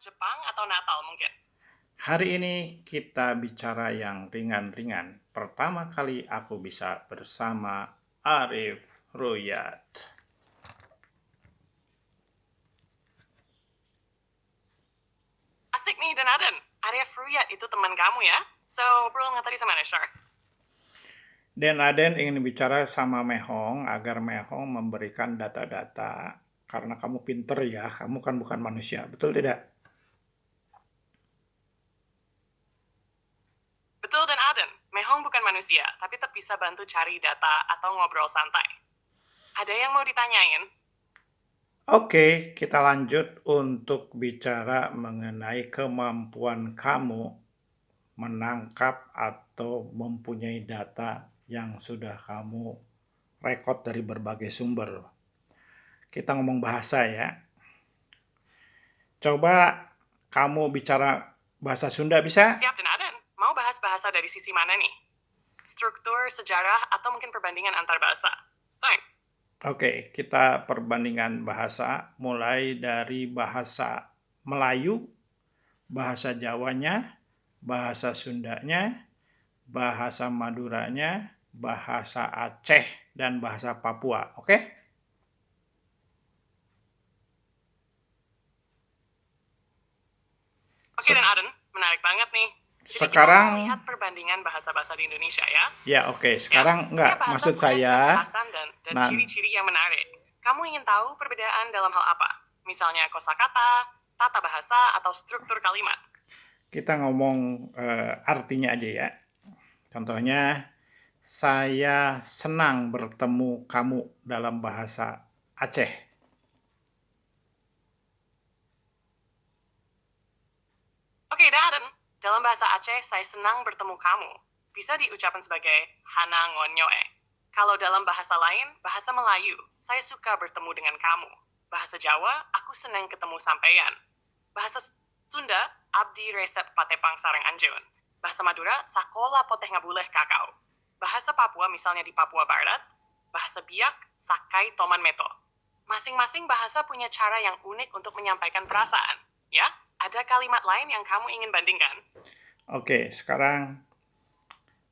Jepang atau Natal mungkin? Hari ini kita bicara yang ringan-ringan. Pertama kali aku bisa bersama Arif Ruyat. Asik nih dan Aden. Arya Fruyat itu teman kamu ya? So, perlu nggak tadi sama Neshar? Dan Aden ingin bicara sama Mehong agar Mehong memberikan data-data. Karena kamu pinter ya, kamu kan bukan manusia, betul tidak? Betul dan Aden. Mehong bukan manusia, tapi tetap bisa bantu cari data atau ngobrol santai. Ada yang mau ditanyain? Oke, kita lanjut untuk bicara mengenai kemampuan kamu menangkap atau mempunyai data yang sudah kamu rekod dari berbagai sumber. Kita ngomong bahasa ya. Coba kamu bicara bahasa Sunda bisa? Siap dan Aden. Mau bahas bahasa dari sisi mana nih? Struktur, sejarah, atau mungkin perbandingan antar bahasa? Fine. Oke, kita perbandingan bahasa mulai dari bahasa Melayu, bahasa Jawanya, bahasa Sundanya, bahasa Maduranya, bahasa Aceh, dan bahasa Papua. Oke? Oke dan Aden, menarik banget nih. Jadi kita mau Sekarang, lihat perbandingan bahasa-bahasa di Indonesia ya. ya oke, Ya, sekarang enggak, setiap bahasa maksud punya saya, kekhasan dan nah, ciri-ciri yang menarik. Kamu ingin tahu perbedaan dalam hal apa? Misalnya kosakata, tata bahasa, atau struktur kalimat. kita ngomong artinya aja ya. Contohnya, saya senang bertemu kamu dalam bahasa Aceh. Oke, Darren. Dalam bahasa Aceh, saya senang bertemu kamu. Bisa diucapkan sebagai Hana Ngonyoe. Kalau dalam bahasa lain, bahasa Melayu, saya suka bertemu dengan kamu. Bahasa Jawa, aku senang ketemu sampeyan. Bahasa Sunda, abdi resep patepang sarang anjeun. Bahasa Madura, sakola poteh ngabuleh kakao. Bahasa Papua, misalnya di Papua Barat, bahasa Biak, sakai toman meto. Masing-masing bahasa punya cara yang unik untuk menyampaikan perasaan. Ya, ada kalimat lain yang kamu ingin bandingkan? Oke, sekarang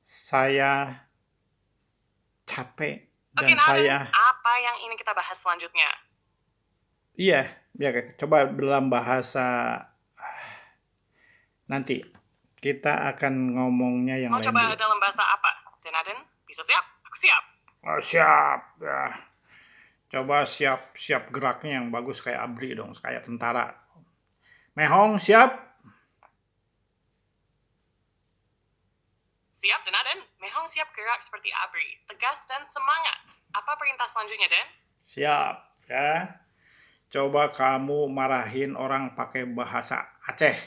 saya capek Oke, dan Naden, saya, apa yang ingin kita bahas selanjutnya? iya, ya coba dalam bahasa nanti kita akan ngomongnya yang Mau lain coba dulu. dalam bahasa apa? Naden, bisa siap? Aku siap. Oh, siap, ya. Coba siap geraknya yang bagus kayak ABRI dong, kayak tentara. Mehong siap? Siap, Naden. Mehong siap gerak seperti Abri. Tegas dan semangat. Apa perintah selanjutnya, Den? Siap, ya. Coba kamu marahin orang pakai bahasa Aceh.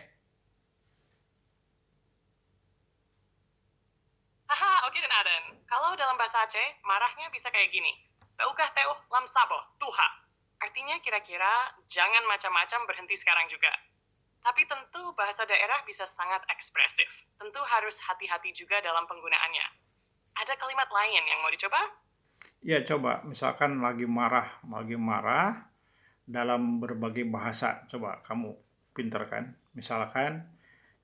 Haha, oke dan Aden. Kalau dalam bahasa Aceh, marahnya bisa kayak gini. Taukah teuh lam sabo, tuha. Artinya kira-kira jangan macam-macam berhenti sekarang juga. Tapi tentu bahasa daerah bisa sangat ekspresif. Tentu harus hati-hati juga dalam penggunaannya. Ada kalimat lain yang mau dicoba? Ya coba, misalkan lagi marah dalam berbagai bahasa. Coba kamu pinter kan? Misalkan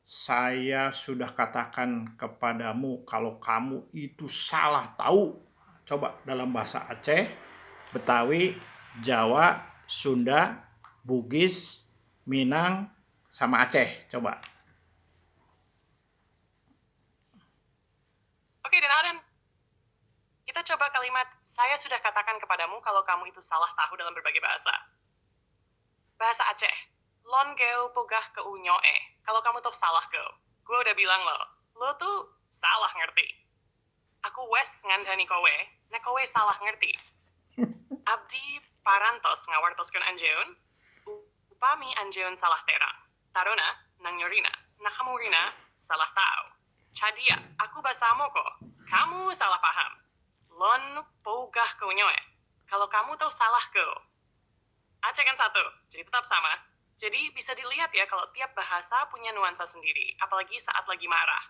saya sudah katakan kepadamu kalau kamu itu salah tahu. Coba dalam bahasa Aceh, Betawi, Jawa, Sunda, Bugis, Minang, sama Aceh. Coba. Oke, dan Aden. Kita coba kalimat, saya sudah katakan kepadamu kalau kamu itu salah tahu dalam berbagai bahasa. Bahasa Aceh. Lon geo pogah ke unyoe. Kalau kamu tuh salah go. Gue udah bilang lo tuh salah ngerti. Aku wes ngandani kowe, nek kowe salah ngerti. Abdi parantos ngawartoskeun anjeun, upami anjeun salah terang. Tarona, nang nyorina, nakamurina, salah tahu. Cadia, aku basamo kok. Kamu salah paham. Lon pogah ke unyoe. Kalau kamu tuh salah go. Aceh kan satu, jadi tetap sama. Jadi bisa dilihat ya kalau tiap bahasa punya nuansa sendiri, apalagi saat lagi marah.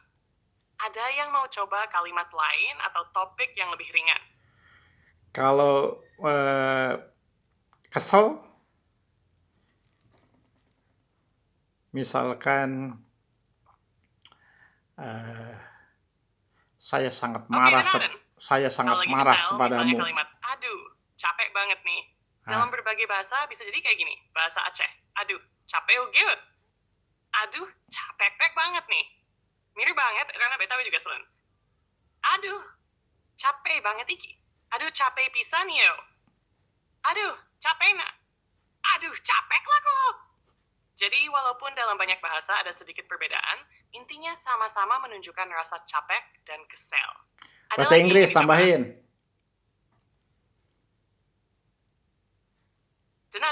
Ada yang mau coba kalimat lain atau topik yang lebih ringan? Kalau kesel, Misalkan eh, saya sangat Oke, dan marah Aden. saya Kalau sangat lagi marah kesel, misalnya kepadamu. kalimat, aduh, capek banget nih. Dalam Ah, berbagai bahasa bisa jadi kayak gini. Bahasa Aceh, aduh, capek banget. Aduh, capek banget nih. Mirip banget karena beta juga selen. Aduh, capek banget iki. Aduh, capek pisan yo. Aduh, capek nak. Aduh, capek lah kok. Jadi walaupun dalam banyak bahasa ada sedikit perbedaan, intinya sama-sama menunjukkan rasa capek dan kesel. Ada bahasa lagi yang Inggris ingin dicoba? tambahin.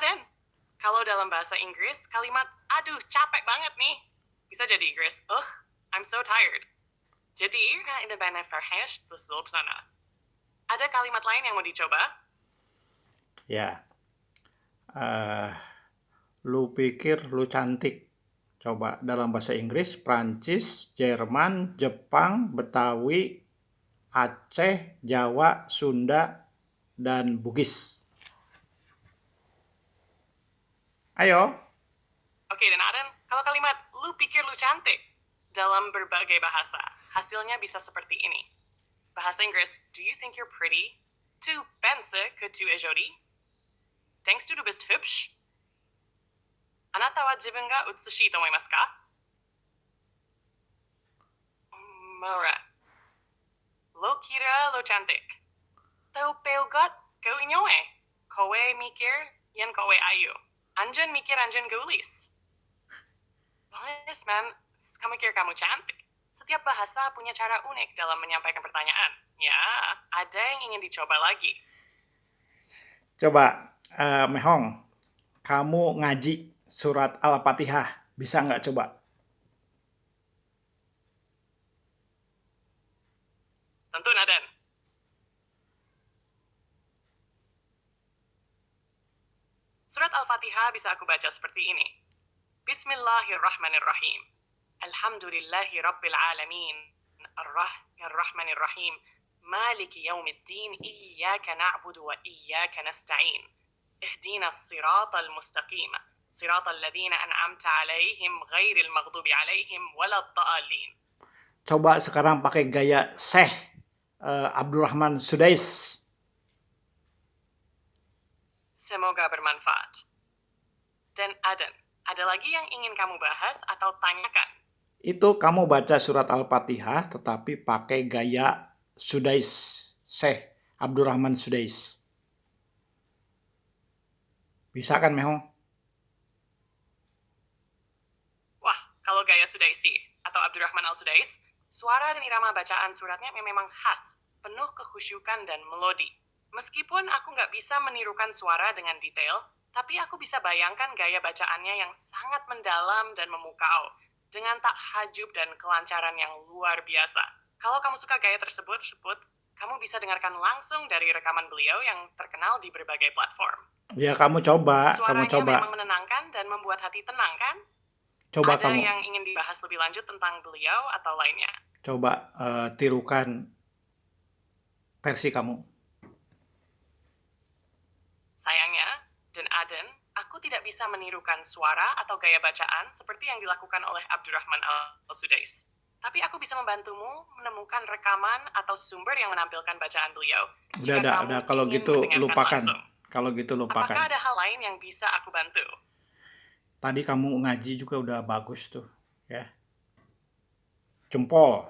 Den, kalau dalam bahasa Inggris, kalimat aduh capek banget nih, bisa jadi Inggris, I'm so tired. Jadi, ini benar verhasht besul pesanas. Ada kalimat lain yang mau dicoba? Ya, eh, lu pikir lu cantik. Coba dalam bahasa Inggris, Prancis, Jerman, Jepang, Betawi, Aceh, Jawa, Sunda, dan Bugis. Ayo. Oke, dan Aden, kalau kalimat lu pikir lu cantik dalam berbagai bahasa, hasilnya bisa seperti ini. Bahasa Inggris, do you think you're pretty? Tu pense que tu es jolie? Denkst du bist hübsch? Anata wa jibun ga utsushii to omoimasu ka? Mora. Lo kira lo cantik. Tau peogot kau inyoe. Kowe mikir yen kowe ayu. Anjen mikir anjen geulis. Yes, man. Kamu mikir kamu cantik. Setiap bahasa punya cara unik dalam menyampaikan pertanyaan. Ya, ada yang ingin dicoba lagi. Coba, Mehong, kamu ngaji surat Al-Fatihah. Bisa nggak coba? Tentu, Naden. Surat Al-Fatihah bisa aku baca seperti ini. Bismillahirrahmanirrahim. Alhamdulillahi Rabbil Alamin. Ar-Rahmanirrahim. Maliki yaumiddin. Iyaka na'budu wa iyaka nasta'in. Ihdina as-siratal mustaqim. Siratal ladzina an'amta alaihim ghairil maghdubi alaihim waladdallin. Coba sekarang pakai gaya Syekh Abdurrahman Sudais. Semoga bermanfaat. Dan Aden, ada lagi yang ingin kamu bahas atau tanyakan? Itu kamu baca surat Al-Fatihah tetapi pakai gaya Sudais, Syekh Abdurrahman Sudais. Bisa kan, Mehong? Wah, kalau gaya Sudaisi atau Abdurrahman Al-Sudais, suara dan irama bacaan suratnya memang khas, penuh kekhusyukan dan melodi. Meskipun aku nggak bisa menirukan suara dengan detail, tapi aku bisa bayangkan gaya bacaannya yang sangat mendalam dan memukau, dengan tak hajub dan kelancaran yang luar biasa. Kalau kamu suka gaya tersebut, kamu bisa dengarkan langsung dari rekaman beliau yang terkenal di berbagai platform. Ya, kamu coba. Suaranya memang menenangkan dan membuat hati tenang, kan? Coba Ada kamu. yang ingin dibahas lebih lanjut tentang beliau atau lainnya? Coba tirukan versi kamu. Sayangnya, dan Aden, aku tidak bisa menirukan suara atau gaya bacaan seperti yang dilakukan oleh Abdurrahman Al-Sudais. Tapi aku bisa membantumu menemukan rekaman atau sumber yang menampilkan bacaan beliau. Udah, kalau gitu lupakan. Kalau gitu lupakan. Apakah ada hal lain yang bisa aku bantu? Tadi kamu ngaji juga udah bagus tuh, ya. Jempol.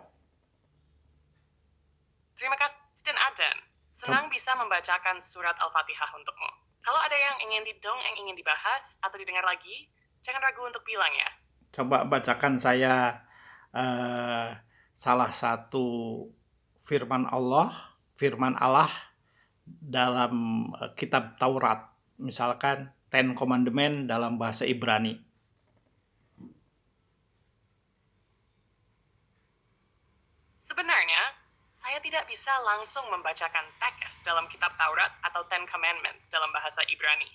Terima kasih, dan Aden. Senang bisa membacakan surat Al-Fatihah untukmu. Kalau ada yang ingin dibahas atau didengar lagi, jangan ragu untuk bilang ya. Coba bacakan saya salah satu firman Allah dalam kitab Taurat. Misalkan Ten Commandment dalam bahasa Ibrani. Sebenarnya, saya tidak bisa langsung membacakan teks dalam kitab Taurat atau Ten Commandments dalam bahasa Ibrani.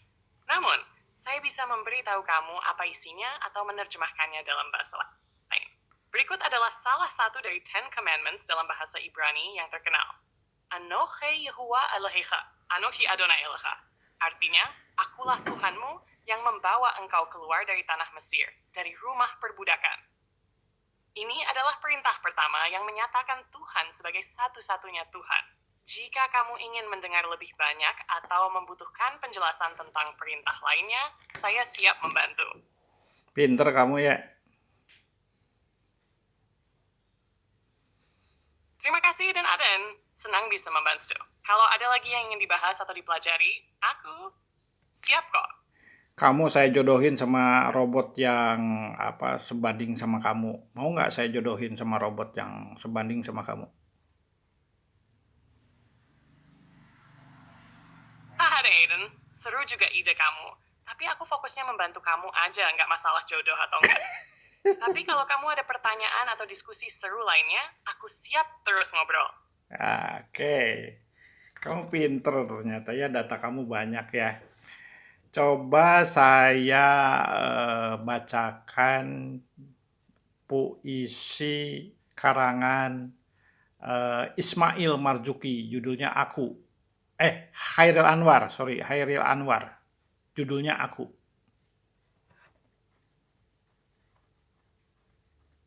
Namun, saya bisa memberitahu kamu apa isinya atau menerjemahkannya dalam bahasa lain. Berikut adalah salah satu dari Ten Commandments dalam bahasa Ibrani yang terkenal. Anochi Yehuwa Elohecha, Anochi Adonai Elohecha. Artinya, akulah Tuhanmu yang membawa engkau keluar dari tanah Mesir, dari rumah perbudakan. Ini adalah perintah pertama yang menyatakan Tuhan sebagai satu-satunya Tuhan. Jika kamu ingin mendengar lebih banyak atau membutuhkan penjelasan tentang perintah lainnya, saya siap membantu. Pinter kamu ya. Terima kasih dan Aden, senang bisa membantu. Kalau ada lagi yang ingin dibahas atau dipelajari, aku siap kok. Kamu saya jodohin sama robot yang sebanding sama kamu. Mau nggak saya jodohin sama robot yang sebanding sama kamu? Haha Aiden, seru juga ide kamu. Tapi aku fokusnya membantu kamu aja, nggak masalah jodoh atau enggak. Tapi kalau kamu ada pertanyaan atau diskusi seru lainnya, aku siap terus ngobrol. Oke. Kamu pinter ternyata ya, data kamu banyak ya. Coba saya bacakan puisi karangan Ismail Marzuki, judulnya Aku. Hairil Anwar, judulnya Aku.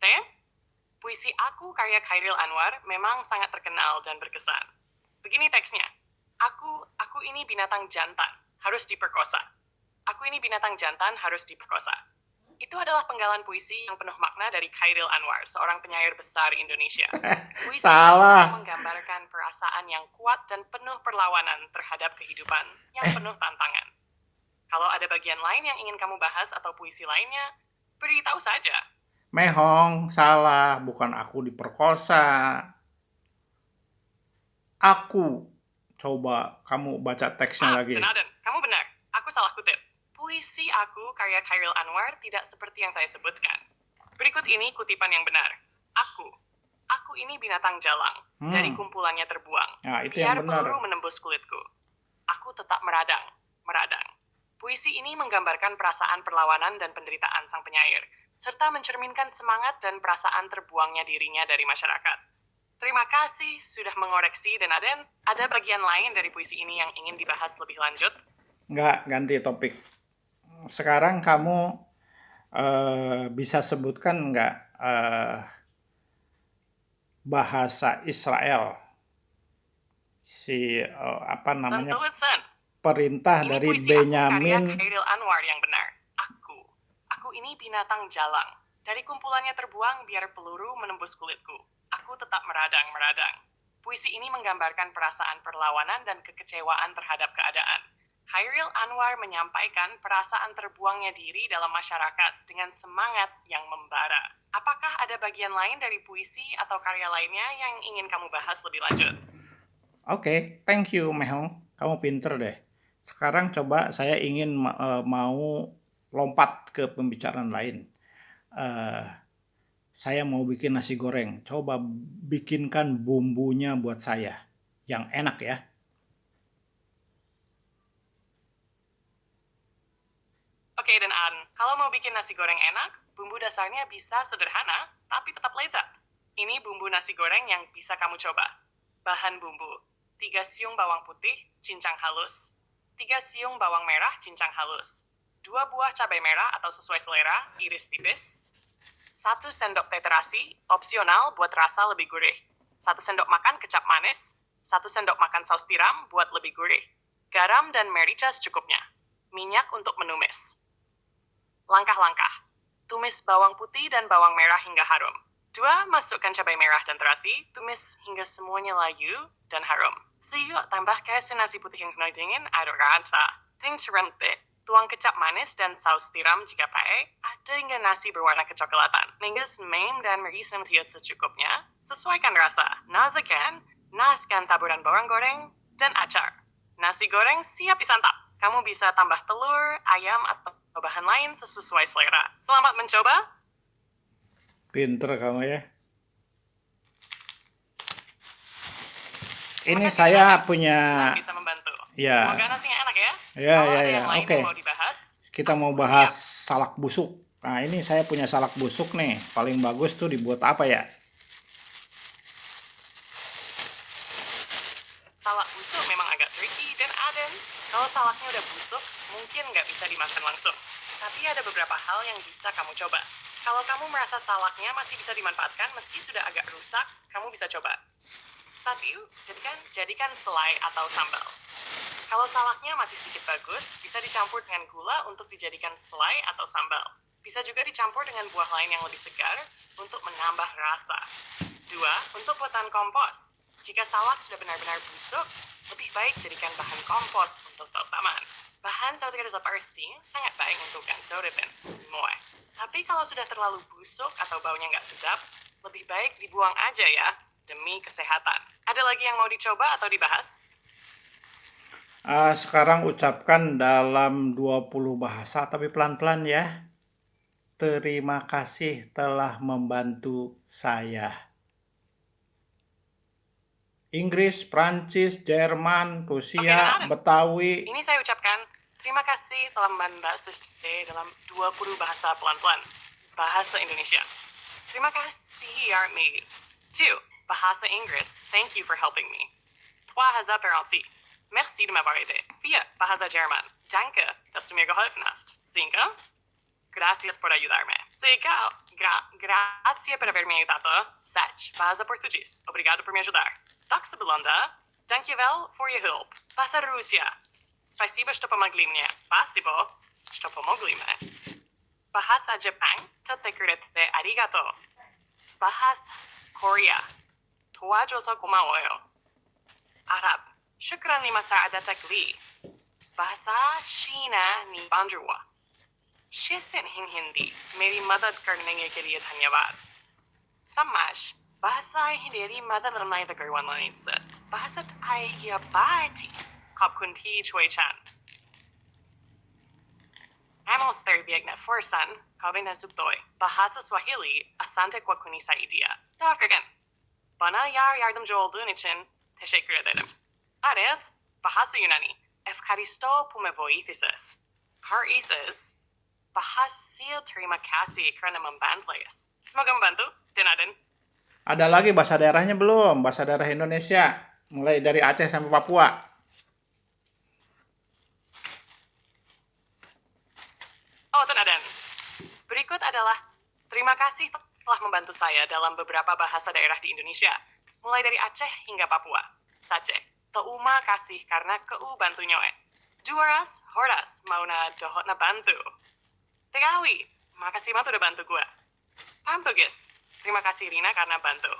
Ten, puisi aku karya Khairil Anwar memang sangat terkenal dan berkesan. Begini teksnya, aku ini binatang jantan, harus diperkosa. Aku ini binatang jantan, harus diperkosa. Itu adalah penggalan puisi yang penuh makna dari Khairil Anwar, seorang penyair besar Indonesia. Puisi Salah. ini menggambarkan perasaan yang kuat dan penuh perlawanan terhadap kehidupan yang penuh tantangan. Kalau ada bagian lain yang ingin kamu bahas atau puisi lainnya, beritahu saja. Mehong, salah, bukan aku diperkosa. Aku. Coba kamu baca teksnya Maaf, lagi. Denaden, kamu benar. Aku salah kutip. Puisi aku karya Khairil Anwar tidak seperti yang saya sebutkan. Berikut ini kutipan yang benar. Aku ini binatang jalang. Dari kumpulannya terbuang. Nah, itu Biar yang benar. peluru menembus kulitku. Aku tetap meradang. Puisi ini menggambarkan perasaan perlawanan dan penderitaan sang penyair, serta mencerminkan semangat dan perasaan terbuangnya dirinya dari masyarakat. Terima kasih sudah mengoreksi, dan ada bagian lain dari puisi ini yang ingin dibahas lebih lanjut? Nggak, ganti topik. Sekarang kamu bisa sebutkan nggak bahasa Israel? Tentu, Sen. Perintah Ini dari puisi aku karya Benyamin. Khairil Anwar yang benar. Aku ini binatang jalang. Dari kumpulannya terbuang biar peluru menembus kulitku. Aku tetap meradang. Puisi ini menggambarkan perasaan perlawanan dan kekecewaan terhadap keadaan. Khairil Anwar menyampaikan perasaan terbuangnya diri dalam masyarakat dengan semangat yang membara. Apakah ada bagian lain dari puisi atau karya lainnya yang ingin kamu bahas lebih lanjut? Oke, thank you Mehong. Kamu pinter deh. Sekarang coba saya ingin mau lompat ke pembicaraan lain. Saya mau bikin nasi goreng. Coba bikinkan bumbunya buat saya. Yang enak ya. Oke, dan kalau mau bikin nasi goreng enak, bumbu dasarnya bisa sederhana, tapi tetap lezat. Ini bumbu nasi goreng yang bisa kamu coba. Bahan bumbu: 3 siung bawang putih, cincang halus. 3 siung bawang merah, cincang halus. 2 buah cabai merah atau sesuai selera, iris tipis. 1 sendok teh terasi, opsional buat rasa lebih gurih. 1 sendok makan kecap manis. 1 sendok makan saus tiram buat lebih gurih. Garam dan merica secukupnya. Minyak untuk menumis. Langkah-langkah. Tumis bawang putih dan bawang merah hingga harum. 2. Masukkan cabai merah dan terasi. Tumis hingga semuanya layu dan harum. Sayur tambahkan nasi putih yang kena dingin, aduk rata. Rempit. Tuang kecap manis dan saus tiram jika pakai. Ada hingga nasi berwarna kecoklatan. Menggus mem dan merisam tiut secukupnya. Sesuaikan rasa. Naskan taburan bawang goreng dan acar. Nasi goreng siap disantap. Kamu bisa tambah telur, ayam, atau bahan lain sesuai selera. Selamat mencoba. Pinter kamu ya. Terima Ini kasih, saya Anda. punya. Senang bisa membantu. Ya. Semoga nasinya enak ya. Ya, Kalau ya, ada ya. yang lain Oke. yang mau dibahas, Kita mau aku bahas siap. salak busuk. Nah, ini saya punya salak busuk nih. Paling bagus tuh dibuat apa ya? Salak busuk memang agak tricky, dan Aden, kalau salaknya udah busuk, mungkin mungkin nggak bisa dimakan langsung. Tapi ada beberapa hal yang bisa kamu coba. Kalau kamu merasa salaknya masih bisa dimanfaatkan meski sudah agak rusak, kamu bisa coba. 1. Jadikan selai atau sambal. Kalau salaknya masih sedikit bagus, bisa dicampur dengan gula untuk dijadikan selai atau sambal. Bisa juga dicampur dengan buah lain yang lebih segar untuk menambah rasa. 2. Untuk buatan kompos. Jika salak sudah benar-benar busuk, lebih baik jadikan bahan kompos untuk taman. Bahan seperti kertas parsi sangat baik untuk gansorepin. Tapi kalau sudah terlalu busuk atau baunya nggak sedap, lebih baik dibuang aja ya, demi kesehatan. Ada lagi yang mau dicoba atau dibahas? Sekarang ucapkan dalam 20 bahasa, tapi pelan-pelan ya. Terima kasih telah membantu saya. Inggris, Prancis, Jerman, Rusia, Oke, Betawi. ini saya ucapkan terima kasih telah membantu Mbak Suste dalam 20 bahasa pelan-pelan. Bahasa Indonesia. Terima kasih, Yarmis. 2. Bahasa Inggris. Thank you for helping me. 3. Bahasa Perancis. Merci de m'avoir aidé. 4. Bahasa Jerman. Danke, dass du mir geholfen hast. 5. Gracias por ayudarme. 6. Grazie per avermi aiutato. 7. Bahasa Português. Obrigado por me ajudar. Taksa Belanda. Dankjewel voor je hulp. Bahasa Rusia. Spasibo, что помогли мне. Spasibo, что помогли мне. Bahasa Jepang. Totekurete arigato. Bahasa Korea. 도와줘서 고마워요. Arab. Shukran lima sa'adatak li. Bahasa Cina ni banjurwa. Shisin hing Hindi. Meri madad karne ke liye dhanyavad. Samash. Bahasa Hindi madad ramai the garwan lain set. Bahasa Thai ya baiti. Kapkunti Choi Chan. Amos terbiag na forsan, kabin na zubdoy. Bahasa Swahili, asante kwa kunisaidia. Dafkagan. Bana yardım olduğun için teşekkür ederim. Ares, bahasa Yunani. Efkaristo pumevoithises. Har isis, bahasil terima kasih karena membantuis. Semoga membantu, Denadin. Ada lagi bahasa daerahnya belum? Bahasa daerah Indonesia. Mulai dari Aceh sampai Papua. Oh, Denadin. Berikut adalah terima kasih telah membantu saya dalam beberapa bahasa daerah di Indonesia. Mulai dari Aceh hingga Papua. Sace, teuma kasih karena keu bantu nyoe. Duaras, horas, mauna dohot na bantu. Tegawi, makasih matu udah bantu gua. Pampugis, terima kasih Rina karena bantu.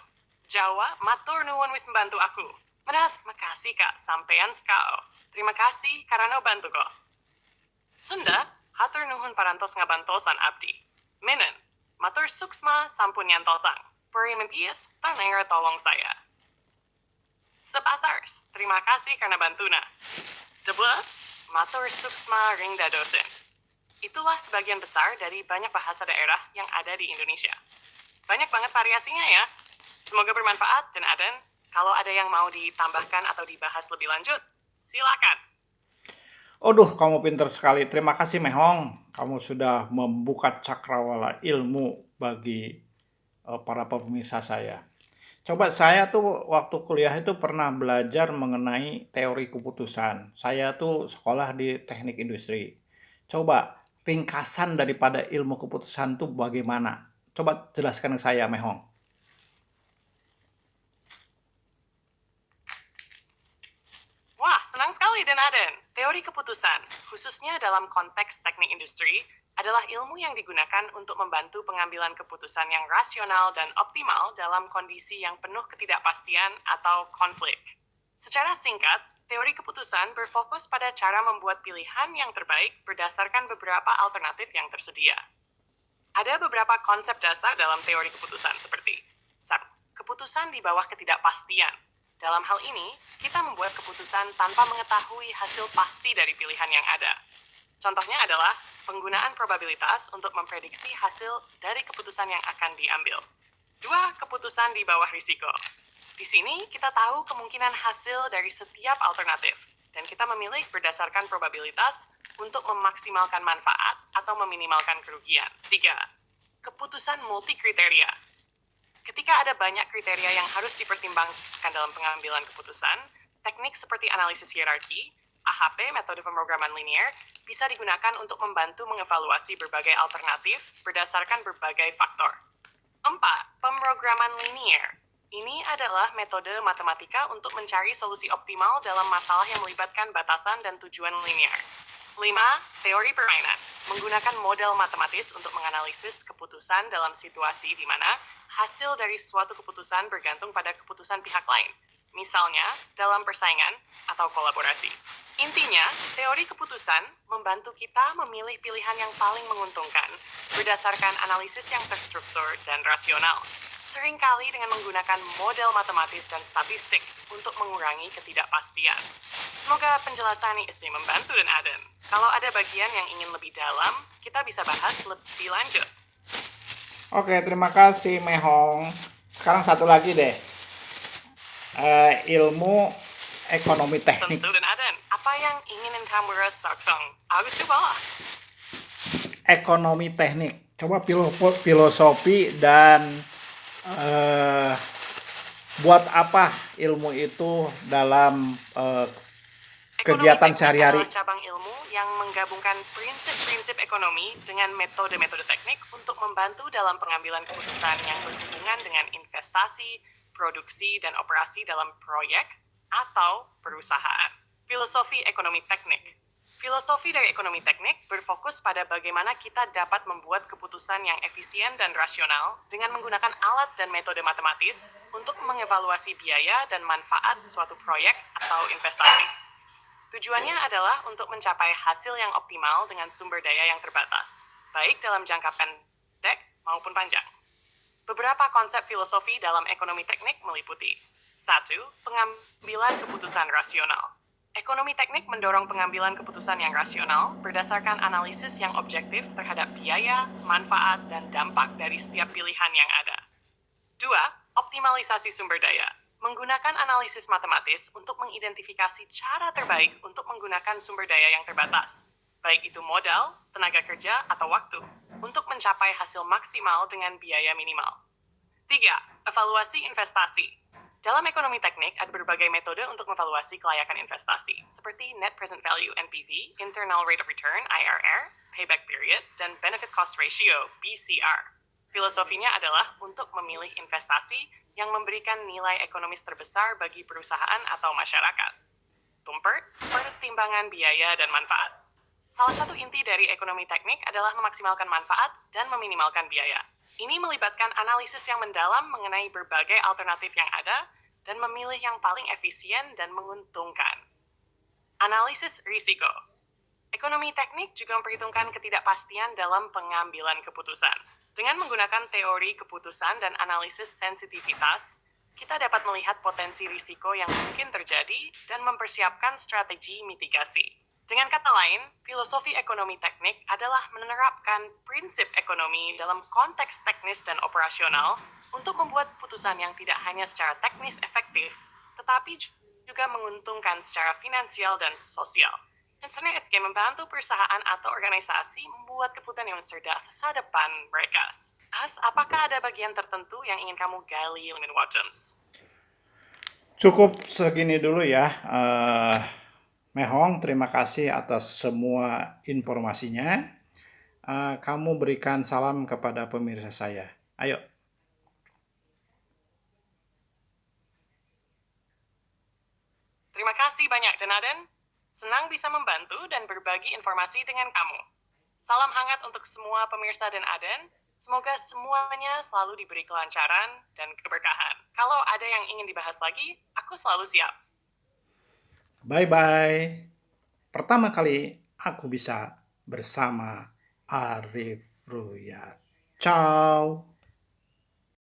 Jawa, matur nuwun wis membantu aku. Menas, makasih kak, sampean sekao. Terima kasih karena bantu kok. Sunda, hatur nuhun parantos ngabantosan abdi. Menen, matur suksma sampun yantosang. Puri mempias, tanengar tolong saya. Sebasars, terima kasih karena bantuna. 12, matur suksma ring dadosin. Itulah sebagian besar dari banyak bahasa daerah yang ada di Indonesia. Banyak banget variasinya ya. Semoga bermanfaat dan Aden, kalau ada yang mau ditambahkan atau dibahas lebih lanjut, silakan. Aduh, kamu pintar sekali. Terima kasih, Mehong. Kamu sudah membuka cakrawala ilmu bagi para pemirsa saya. Coba saya tuh waktu kuliah itu pernah belajar mengenai teori keputusan. Saya tuh sekolah di teknik industri. Coba ringkasan daripada ilmu keputusan tuh bagaimana? Coba jelaskan ke saya, Mehong. Wah, senang sekali dan Aden. Teori keputusan, khususnya dalam konteks teknik industri, adalah ilmu yang digunakan untuk membantu pengambilan keputusan yang rasional dan optimal dalam kondisi yang penuh ketidakpastian atau konflik. Secara singkat, teori keputusan berfokus pada cara membuat pilihan yang terbaik berdasarkan beberapa alternatif yang tersedia. Ada beberapa konsep dasar dalam teori keputusan seperti 1. Keputusan di bawah ketidakpastian. Dalam hal ini, kita membuat keputusan tanpa mengetahui hasil pasti dari pilihan yang ada. Contohnya adalah penggunaan probabilitas untuk memprediksi hasil dari keputusan yang akan diambil. 2. Keputusan di bawah risiko. Di sini, kita tahu kemungkinan hasil dari setiap alternatif, dan kita memilih berdasarkan probabilitas untuk memaksimalkan manfaat atau meminimalkan kerugian. 3. Keputusan multikriteria. Ketika ada banyak kriteria yang harus dipertimbangkan dalam pengambilan keputusan, teknik seperti analisis hierarki AHP, metode pemrograman linear, bisa digunakan untuk membantu mengevaluasi berbagai alternatif berdasarkan berbagai faktor. 4. Pemrograman linear. Ini adalah metode matematika untuk mencari solusi optimal dalam masalah yang melibatkan batasan dan tujuan linear. 5. Teori permainan. Menggunakan model matematis untuk menganalisis keputusan dalam situasi di mana hasil dari suatu keputusan bergantung pada keputusan pihak lain. Misalnya, dalam persaingan atau kolaborasi. Intinya, teori keputusan membantu kita memilih pilihan yang paling menguntungkan berdasarkan analisis yang terstruktur dan rasional. Seringkali dengan menggunakan model matematis dan statistik untuk mengurangi ketidakpastian. Semoga penjelasan ini membantu dan Aden. Kalau ada bagian yang ingin lebih dalam, kita bisa bahas lebih lanjut. Oke, terima kasih Mehong. Sekarang satu lagi deh. Ilmu ekonomi teknik. Tentu dan Aden, apa yang ingin Tambura Saksong? Agus coba. Ekonomi teknik. Coba filosofi dan buat apa ilmu itu dalam kegiatan sehari-hari. Adalah cabang ilmu yang menggabungkan prinsip-prinsip ekonomi dengan metode-metode teknik untuk membantu dalam pengambilan keputusan yang berhubungan dengan investasi, produksi, dan operasi dalam proyek atau perusahaan. Filosofi ekonomi teknik. Filosofi dari ekonomi teknik berfokus pada bagaimana kita dapat membuat keputusan yang efisien dan rasional dengan menggunakan alat dan metode matematis untuk mengevaluasi biaya dan manfaat suatu proyek atau investasi. Tujuannya adalah untuk mencapai hasil yang optimal dengan sumber daya yang terbatas, baik dalam jangka pendek maupun panjang. Beberapa konsep filosofi dalam ekonomi teknik meliputi 1. Pengambilan keputusan rasional. Ekonomi teknik mendorong pengambilan keputusan yang rasional berdasarkan analisis yang objektif terhadap biaya, manfaat, dan dampak dari setiap pilihan yang ada. 2. Optimalisasi sumber daya. Menggunakan analisis matematis untuk mengidentifikasi cara terbaik untuk menggunakan sumber daya yang terbatas, baik itu modal, tenaga kerja, atau waktu, untuk mencapai hasil maksimal dengan biaya minimal. 3. Evaluasi investasi. Dalam ekonomi teknik, ada berbagai metode untuk mengevaluasi kelayakan investasi, seperti Net Present Value (NPV), Internal Rate of Return (IRR), Payback Period, dan Benefit Cost Ratio (BCR). Filosofinya adalah untuk memilih investasi yang memberikan nilai ekonomis terbesar bagi perusahaan atau masyarakat. Tumpert, pertimbangan biaya dan manfaat. Salah satu inti dari ekonomi teknik adalah memaksimalkan manfaat dan meminimalkan biaya. Ini melibatkan analisis yang mendalam mengenai berbagai alternatif yang ada dan memilih yang paling efisien dan menguntungkan. Analisis risiko. Ekonomi teknik juga memperhitungkan ketidakpastian dalam pengambilan keputusan. Dengan menggunakan teori keputusan dan analisis sensitivitas, kita dapat melihat potensi risiko yang mungkin terjadi dan mempersiapkan strategi mitigasi. Dengan kata lain, filosofi ekonomi teknik adalah menerapkan prinsip ekonomi dalam konteks teknis dan operasional untuk membuat keputusan yang tidak hanya secara teknis efektif, tetapi juga menguntungkan secara finansial dan sosial. Dan sebenarnya membantu perusahaan atau organisasi membuat keputusan yang cerdas masa depan mereka. Apakah ada bagian tertentu yang ingin kamu gali dengan Watchums? Cukup segini dulu ya. Mehong, terima kasih atas semua informasinya. Kamu berikan salam kepada pemirsa saya. Ayo. Terima kasih banyak, Denaden. Senang bisa membantu dan berbagi informasi dengan kamu. Salam hangat untuk semua pemirsa dan Aden. Semoga semuanya selalu diberi kelancaran dan keberkahan. Kalau ada yang ingin dibahas lagi, aku selalu siap. Bye-bye. Pertama kali aku bisa bersama Arif Ruyat. Ciao.